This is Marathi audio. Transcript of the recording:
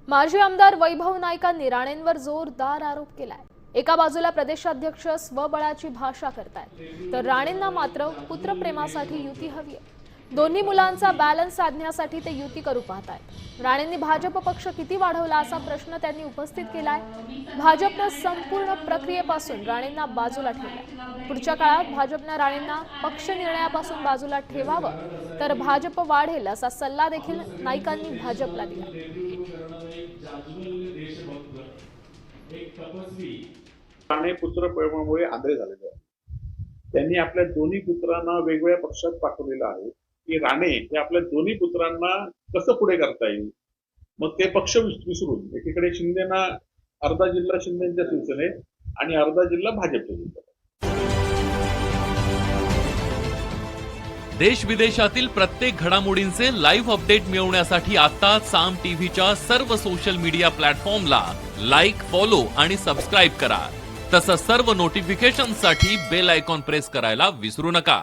माजी आमदार वैभव नाईकांनी राणेंवर जोरदार आरोप केलाय। एका बाजूला प्रदेशाध्यक्ष स्वबळाची भाषा करतायत, तर राणेंना मात्र पुत्रप्रेमासाठी युती हवी आहे। दोन्ही मुलांचा बॅलन्स साधण्यासाठी ते युती करू पाहतायत। राणेंनी भाजप पक्ष किती वाढवला असा प्रश्न त्यांनी उपस्थित केलाय। भाजपनं संपूर्ण प्रक्रियेपासून राणेंना बाजूला ठेवलंय। पुढच्या काळात भाजपनं राणेंना पक्ष निर्णयापासून बाजूला ठेवावं, तर भाजप वाढेल असा सल्ला देखील नाईकांनी भाजपला दिला। राणे पुत्रप्रेमामुळे आंधळे झालेले आहेत। त्यांनी आपल्या दोन्ही पुत्रांना वेगवेगळ्या पक्षात पाठवलेलं आहे की राणे हे आपल्या दोन्ही पुत्रांना कसं पुढे करता येईल। मग ते पक्ष विसरून एकीकडे शिंदेना अर्धा जिल्हा शिंदेच्या शिवसेनेत आणि अर्धा जिल्हा भाजपच्या शिवसेनेत। देश विदेशातील प्रत्येक घडामोडींचे लाईव्ह अपडेट मिळवण्यासाठी आता साम टीव्हीच्या सर्व सोशल मीडिया प्लॅटफॉर्मला लाईक, फॉलो आणि सबस्क्राईब करा। तसंच सर्व नोटिफिकेशनसाठी बेल आयकॉन प्रेस करायला विसरू नका।